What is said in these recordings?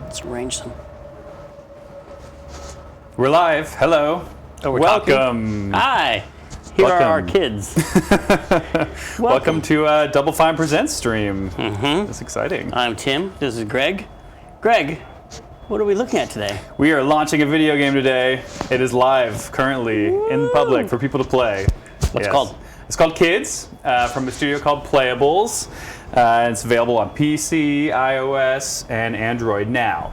Let's arrange some. We're live. Hello. Oh, we're Welcome. Talking? Hi. Here are our kids. Welcome to Double Fine Presents stream. That's exciting. I'm Tim. This is Greg. Greg, what are we looking at today? We are launching a video game today. It is live currently in the public for people to play. What's it called? It's called Kids from a studio called Playables. It's available on PC, iOS, and Android now.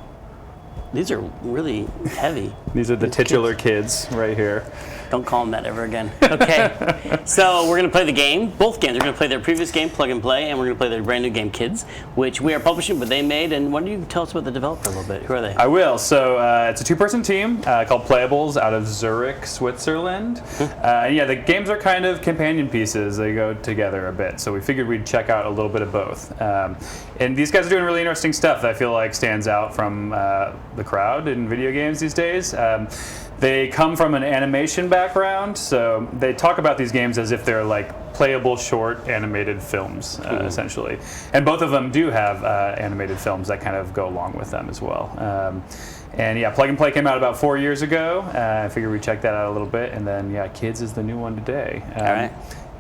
These are really heavy. These are the titular kids right here. Don't call them that ever again. Okay, so we're going to play the game, both games. We're going to play their previous game, Plug and Play, and we're going to play their brand new game, Kids, which we are publishing, but they made. And why don't you tell us about the developer a little bit? Who are they? I will. So it's a two-person team called Playables out of Zurich, Switzerland. Yeah, the games are kind of companion pieces. They go together a bit. So we figured we'd check out a little bit of both. And these guys are doing really interesting stuff that I feel like stands out from the crowd in video games these days. They come from an animation background, so they talk about these games as if they're like playable short animated films, essentially. And both of them do have animated films that kind of go along with them as well. And yeah, Plug and Play came out about 4 years ago. I figured we'd check that out a little bit. And then yeah, Kids is the new one today. All right.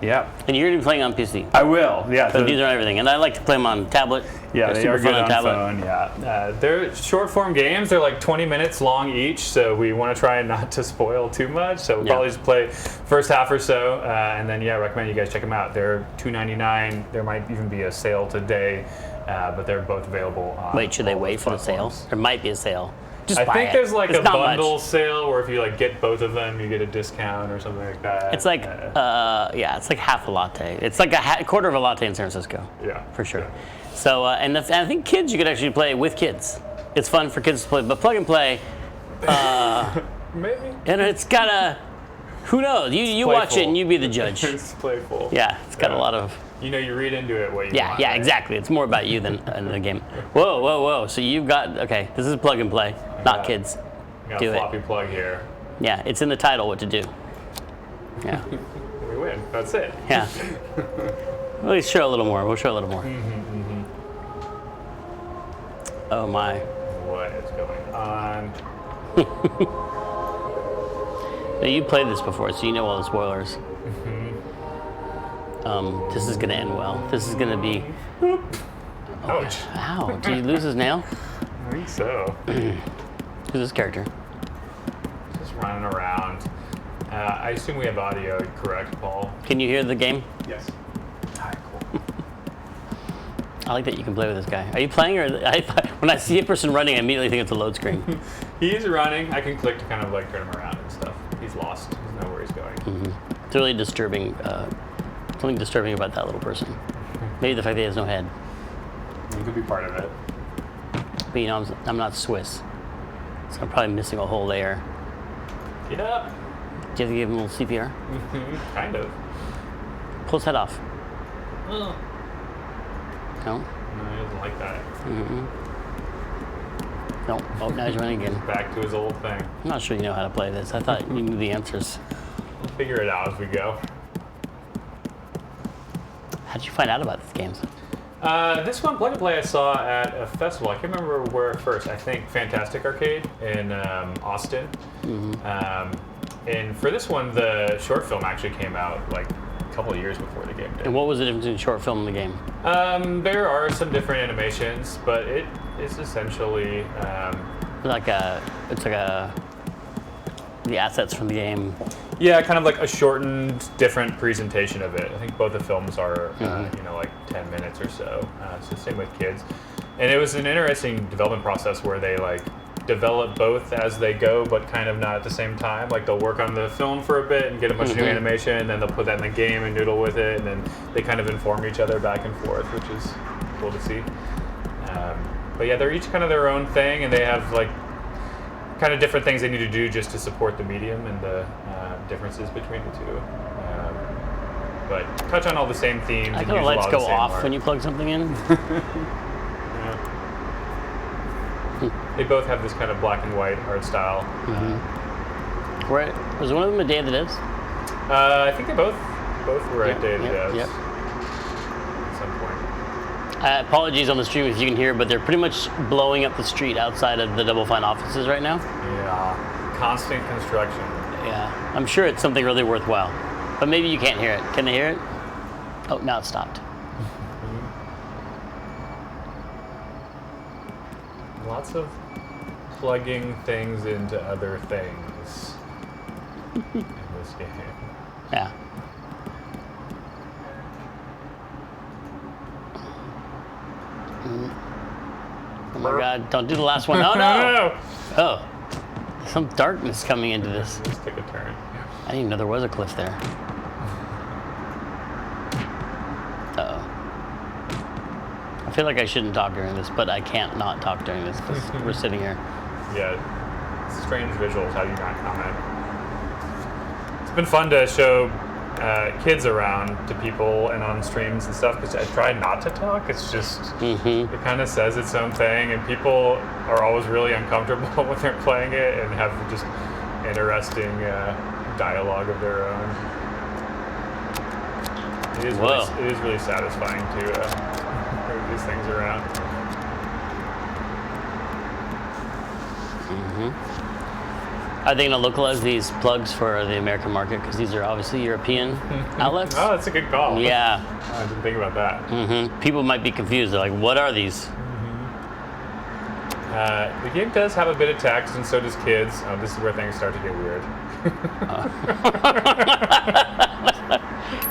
Yeah. And you're going to be playing on PC. I will, yeah. So these are everything. And I like to play them on tablet. Yeah, they are good on tablet. phone, yeah. They're short form games. They're like 20 minutes long each, so we want to try not to spoil too much. So we'll probably just play first half or so, and then yeah, recommend you guys check them out. They're $2.99. There might even be a sale today, but they're both available on Wait, should they wait for the sale? There might be a sale. Just I think there's like it's a bundle sale where if you like get both of them, you get a discount or something like that. It's like, yeah, it's like half a latte. It's like a quarter of a latte in San Francisco. Yeah, for sure. Yeah. So, and I think kids, you could actually play with kids. It's fun for kids to play, but Plug and Play, maybe. And it's got a, who knows? You watch it and you be the judge. It's playful. Yeah, it's got a lot of. You know, you read into it what you want. Yeah, right? exactly. It's more about you than the game. Whoa, whoa, whoa. So you've got, okay, this is Plug and Play, not kids. Got do a floppy plug here. Yeah, it's in the title what to do. Yeah. We win. That's it. Yeah. Let's show a little more. We'll show a little more. Oh my. What is going on? Now, you played this before, so you know all the spoilers. This is going to end well. This is going to be. Ouch. Ow. Did he lose his nail? I think so. Who's this character? Just running around. I assume we have audio, correct, Paul? Can you hear the game? Yes. Hi, cool. I like that you can play with this guy. Are you playing, or when I see a person running, I immediately think it's a load screen? He's running. I can click to kind of like turn him around and stuff. He's lost. He doesn't know where he's going. It's really disturbing. Something disturbing about that little person. Maybe the fact that he has no head. It could be part of it. But you know, I'm not Swiss, so I'm probably missing a whole layer. Get up. Do you have to give him a little CPR? Kind of. Pull his head off. Oh. No? No, he doesn't like that. No. Oh, now he's running again. Back to his old thing. I'm not sure you know how to play this. I thought you knew the answers. We'll figure it out as we go. How did you find out about these games? This one, Plug and Play, I saw at a festival. I can't remember where first. I think Fantastic Arcade in Austin. And for this one, the short film actually came out like a couple of years before the game did. And what was the difference between short film and the game? There are some different animations, but it is essentially the assets from the game. Yeah, kind of like a shortened, different presentation of it. I think both the films are, like 10 minutes or so. So same with Kids. And it was an interesting development process where they like develop both as they go, but kind of not at the same time. Like they'll work on the film for a bit and get a bunch of new animation, and then they'll put that in the game and noodle with it, and then they kind of inform each other back and forth, which is cool to see. But yeah, they're each kind of their own thing, and they have like kind of different things they need to do just to support the medium and the differences between the two. But touch on all the same themes. I and know use a lights lot of go the same off art. when you plug something in. They both have this kind of black and white art style. Was one of them a Day of the Devs? I think they both were at Day of the Devs Yep. at some point. Apologies on the stream if you can hear, but they're pretty much blowing up the street outside of the Double Fine offices right now. Yeah, constant construction. Yeah, I'm sure it's something really worthwhile, but maybe you can't hear it. Can they hear it? Oh, now it stopped. Lots of plugging things into other things in this game. Yeah. Oh my God! Don't do the last one. Oh no! Oh, there's some darkness coming into this. Just took a turn. I didn't even know there was a cliff there. Uh-oh. I feel like I shouldn't talk during this, but I can't not talk during this because we're sitting here. Yeah, strange visuals. How do you not comment? It's been fun to show kids around to people and on streams and stuff because I try not to talk. It's just, it kind of says its own thing, and people are always really uncomfortable when they're playing it and have just interesting dialogue of their own. It is really satisfying to move these things around. Are they going to localize these plugs for the American market? Because these are obviously European outlets. Oh, that's a good call. Yeah. I didn't think about that. People might be confused. They're like, what are these? The game does have a bit of text, and so does kids. Oh, this is where things start to get weird.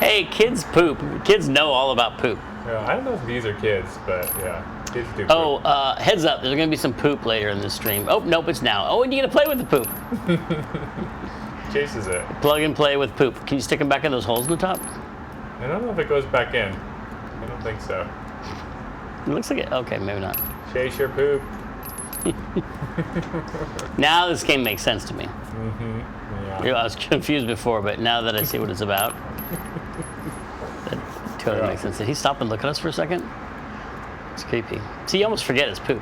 Hey, kids poop. Kids know all about poop. Yeah, I don't know if these are kids, but yeah, kids do poop. Oh, heads up. There's going to be some poop later in this stream. Oh, nope, it's now. Oh, and you get to play with the poop. Chases it. Plug and play with poop. Can you stick them back in those holes in the top? I don't know if it goes back in. I don't think so. It looks like it. Okay, maybe not. Chase your poop. Now this game makes sense to me. Yeah. I was confused before, but now that I see what it's about, that totally makes sense. Did he stop and look at us for a second? It's creepy. See, you almost forget it's poop.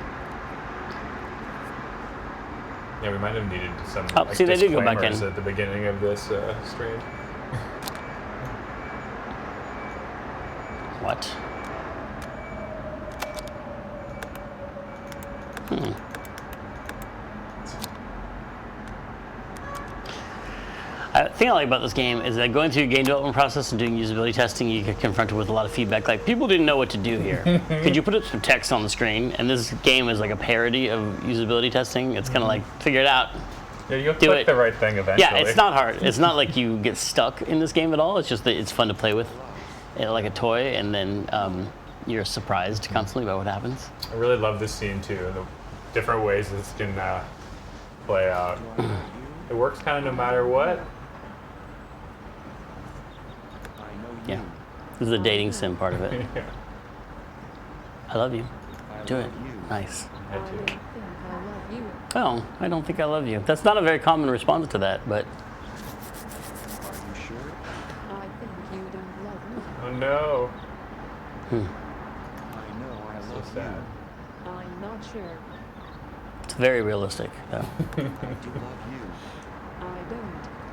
Yeah, we might have needed some see, they do go back in. disclaimers at the beginning of this stream. What? The thing I like about this game is that going through the game development process and doing usability testing, you get confronted with a lot of feedback. Like, people didn't know what to do here. Could you put some text on the screen? And this game is like a parody of usability testing. It's kind of like, figure it out. Yeah, you'll click the right thing eventually. Yeah, it's not hard. It's not like you get stuck in this game at all. It's just that it's fun to play with, like a toy, and then you're surprised constantly by what happens. I really love this scene too, and the different ways this can play out. It works kind of no matter what. Yeah, this is the dating sim part of it. Yeah. I love you. Do it. Nice. I do. Well, I don't think I love you. That's not a very common response to that, but. I think you don't love me. Oh no. I know I So love sad. you. I'm not sure. It's very realistic, though. I do love you.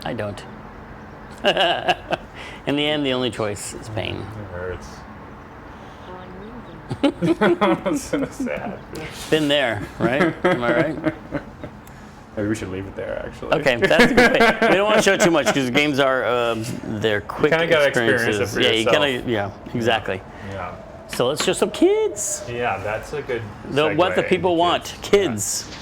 I don't. I don't. In the end, the only choice is pain. It hurts. I'm leaving. So sad. Been there, right? Am I right? Maybe we should leave it there, actually. Okay, that's great. We don't want to show too much because games are they're quick kinda gotta experiences. experience it for yeah, yourself. you gotta. Yeah, exactly. Yeah. So let's show some kids. Yeah, that's a good. What the segue people into want, kids. Yeah,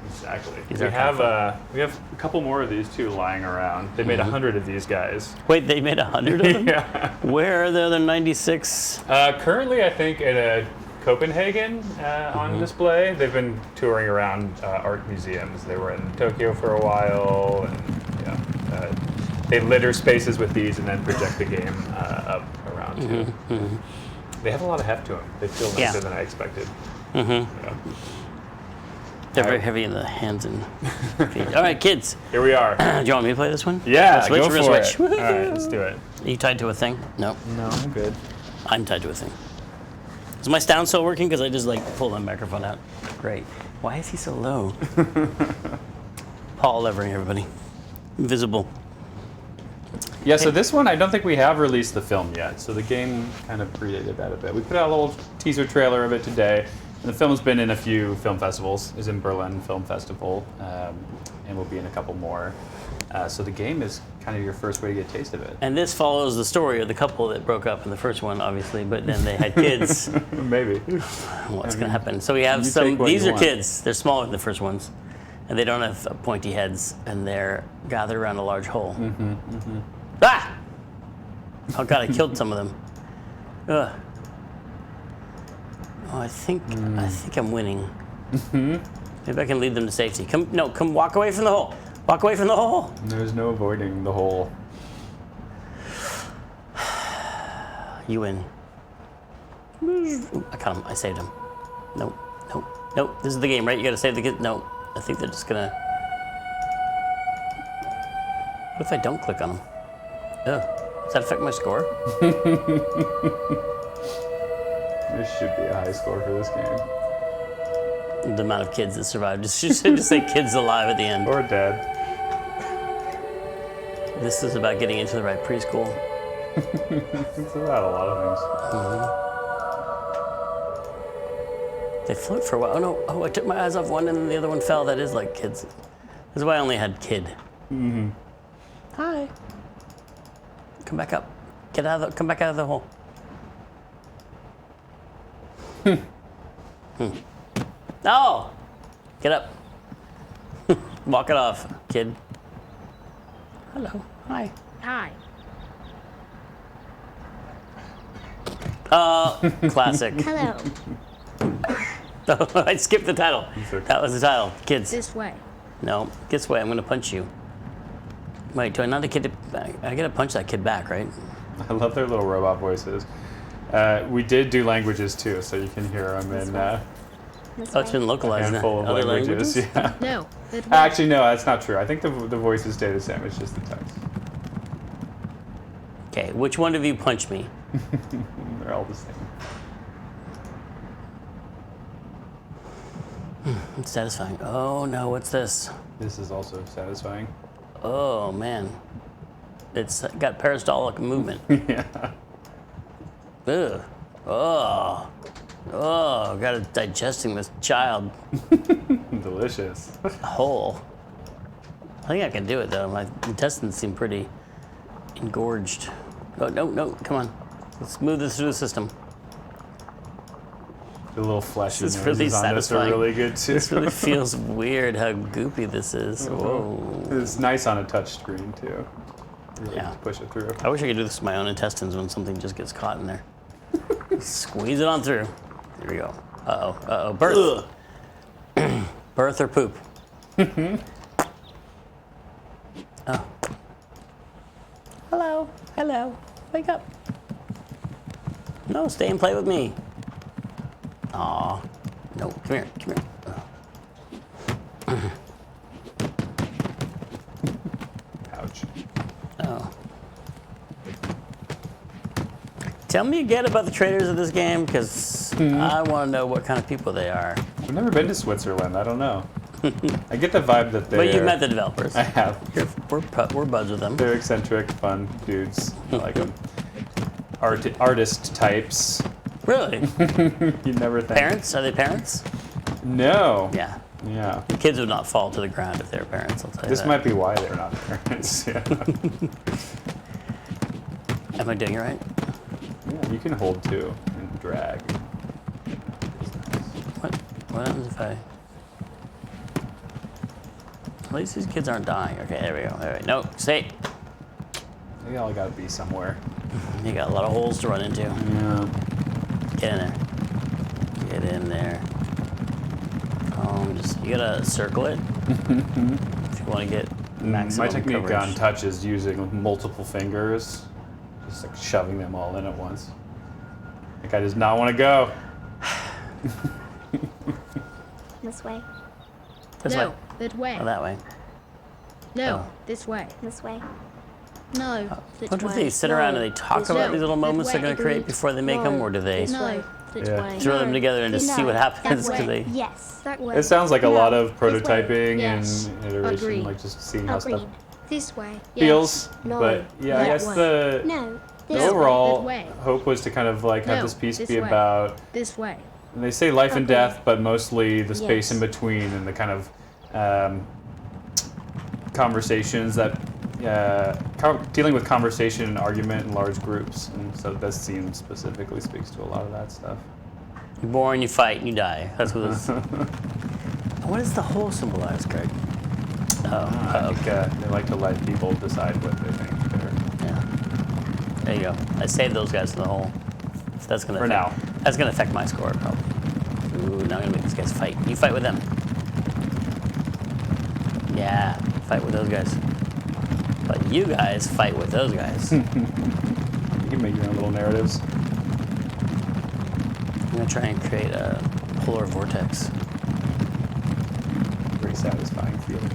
exactly. These We are have kinda we have a couple more of these too lying around. They made 100 of these guys. Wait, they made 100 of them? Yeah. Where are the other 96? Currently, I think at Copenhagen on display. They've been touring around art museums. They were in Tokyo for a while, and they litter spaces with these and then project the game up around too. They have a lot of heft to them. They feel nicer than I expected. Yeah. They're very heavy in the hands and feet. All right, kids. Here we are. Do you want me to play this one? Yeah, Switch, go we're for gonna it. switch. All right, let's do it. Are you tied to a thing? No. No, I'm good. I'm tied to a thing. Is my sound still working? Because I just like pulled my microphone out. Great. Why is he so low? Paul Levering, everybody. Invisible. Yeah, so this one, I don't think we have released the film yet. So the game kind of predated that a bit. We put out a little teaser trailer of it today. And the film's been in a few film festivals. Is in Berlin Film Festival, and will be in a couple more. So the game is kind of your first way to get a taste of it. And this follows the story of the couple that broke up in the first one, obviously, but then they had kids. Maybe. What's going to happen? So we have You some, take what these you are want. kids. They're smaller than the first ones. And they don't have pointy heads, and they're gathered around a large hole. Ah! Oh God, I killed some of them. Ugh. Oh, I think I'm winning. Maybe I can lead them to safety. Come walk away from the hole. Walk away from the hole. There's no avoiding the hole. You win. Ooh, I caught him. I saved him. Nope. This is the game, right? You gotta save the kid. No, I think they're just gonna. What if I don't click on them? Ugh. Does that affect my score? This should be a high score for this game. The amount of kids that survived. You should just say kids alive at the end. Or dead. This is about getting into the right preschool. It's about a lot of things. They float for a while. Oh no! Oh, I took my eyes off one and then the other one fell. That is like kids. That's why I only had kid. Hi. Come back up. Come back out of the hole. No! Get up. Walk it off, kid. Hello. Hi. Hi. Classic. Hello. I skipped the title. That was the title. Kids. This way. No, this way. I'm gonna punch you. Wait, do I not get to? I gotta punch that kid back, right? I love their little robot voices. We did do languages too, so you can hear them in Oh, it's been a localized now. handful of Other languages. Yeah. No. That way. Actually, no, that's not true. I think the voices stay the same. It's just the text. Okay, which one of you punched me? They're all the same. It's satisfying. Oh no, what's this? This is also satisfying. Oh man, it's got peristaltic movement. Yeah. Ugh. Oh, got it digesting this child Delicious. whole. I think I can do it though. My intestines seem pretty engorged. Oh, no, come on. Let's move this through the system. The little fleshy This is really noses on this are satisfying. really good too. This really feels weird how goopy this is. Whoa. It's nice on a touch screen too. Really Yeah. push it through. I wish I could do this with my own intestines when something just gets caught in there. Squeeze it on through. Here we go. Uh-oh. Birth. Birth or poop? Oh. Hello. Wake up. No, stay and play with me. Aw. No, come here. Ouch. Oh. Tell me again about the traders of this game, because I want to know what kind of people they are. I've never been to Switzerland. I don't know. I get the vibe that they're. But you've met the developers. I have. We're buds with them. They're eccentric, fun dudes. I like them. Artist types. Really? You never think. Parents? Are they parents? No. Yeah. Yeah. The kids would not fall to the ground if they were parents, I'll tell you This that. might be why they're not parents. Yeah. Am I doing it right? Yeah, you can hold two and drag. What happens if I... At least these kids aren't dying. Okay, there we go. All right. No, stay. They all gotta be somewhere. You got a lot of holes to run into. Yeah. Get in there. Get in there. You gotta circle it if you want to get maximum My technique coverage. on touch is using multiple fingers, just like shoving them all in at once. That guy does not want to go. This way. This No. way. That way. Oh, that way. No. Oh. This way. This way. No. I This wonder if way. they sit around and they talk This about way. these little That moments they're way. going to create before they make them, or do they No. This Yeah. way. throw them together and just see what happens? That Do way. they? Yes. That way. It sounds like a No, lot of this way. prototyping Yes. and iteration, Agreed. like just seeing how stuff Agreed. This way. feels. No, But yeah, I that guess way. the No. the This way. overall That way. hope was to kind of like have No, this piece this be way. about. This way. And they say life and Okay. death, but mostly the space Yes. in between and the kind of conversations that dealing with conversation and argument in large groups. And so this scene specifically speaks to a lot of that stuff. You're born, you fight, and you die. That's what this. What does the hole symbolize, Greg? I think they like to let people decide what they think. Yeah. There you go. I saved those guys in the hole. So that's gonna For now. That's gonna affect my score probably. Ooh, now I'm gonna make these guys fight. You fight with them. Yeah, fight with those guys. But you guys fight with those guys. You can make your own little narratives. I'm gonna try and create a polar vortex. Pretty satisfying feeling.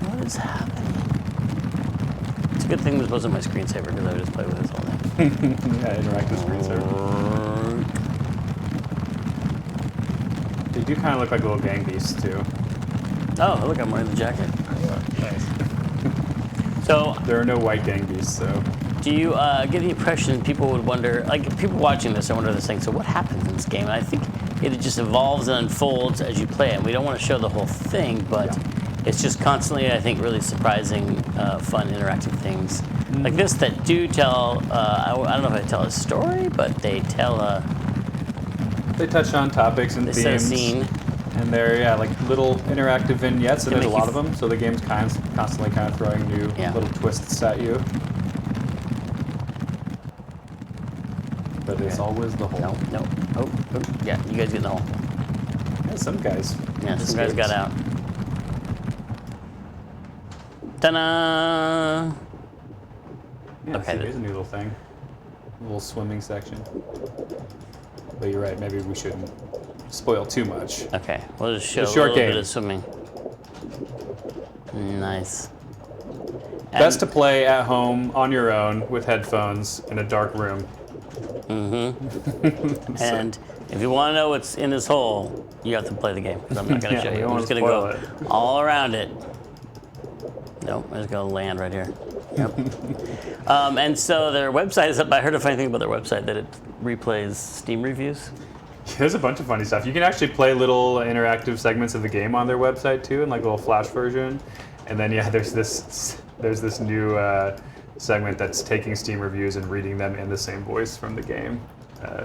What is happening? It's a good thing this wasn't my screensaver because I would just play with this all day. Yeah, interactive screensaver. They do kind of look like little gang beasts too. Oh, look, I'm wearing the jacket. Nice. So, There are no white gang beasts, so. do you get the impression people would wonder, like people watching this, I wonder this thing, so what happens in this game? And I think it just evolves and unfolds as you play it. And we don't want to show the whole thing, but it's just constantly, I think, really surprising, fun, interactive things like this that do tell, I don't know if they tell a story, but they tell They touch on topics and they set a themes. scene. And they're, like little interactive vignettes, and They there's a make you lot of them, so the game's constantly kind of throwing new Yeah. little twists at you. But it's always the whole. No. Oh, yeah, you guys get in the hole. Yeah, some guys. Yeah, some guys escaped. got out. Ta-da! Yeah, Okay, see, here's a new little thing. A little swimming section. But you're right, maybe we shouldn't spoil too much. Okay, we'll just show a short little game. bit of swimming. Nice. Best to play at home on your own with headphones in a dark room. And if you want to know what's in this hole, you have to play the game. 'Cause I'm not going to Yeah, show we you. don't I'm wanna just going to go spoil it. all around it. Nope, I'm just going to land right here. Yep. And so their website is up. I heard a funny thing about their website that it replays Steam reviews. There's a bunch of funny stuff. You can actually play little interactive segments of the game on their website too, in like a little flash version. And then there's this new segment that's taking Steam reviews and reading them in the same voice from the game, kind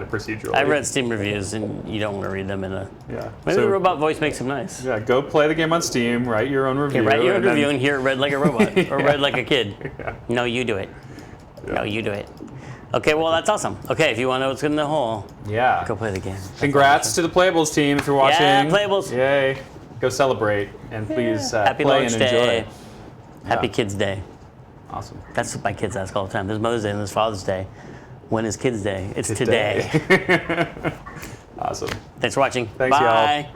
of procedurally. I read Steam reviews, and you don't want to read them in a. Yeah. Maybe the robot voice makes them nice. Yeah, go play the game on Steam. Write your own review. Okay, write your own and then- review and hear it read like a robot or read like a kid. Yeah. No, you do it. No, you do it. Okay, well, that's awesome. Okay, if you want to know what's in the hole, Yeah. go play the game. Congrats to the Playables team if you're watching. Yeah, Playables. Yay. Go celebrate and please Happy play Launch and enjoy. Day. Happy Yeah. Kids Day. Awesome. That's what my kids ask all the time. There's Mother's Day and there's Father's Day. When is Kids Day? It's today. Awesome. Thanks for watching. Thanks, y'all. Bye.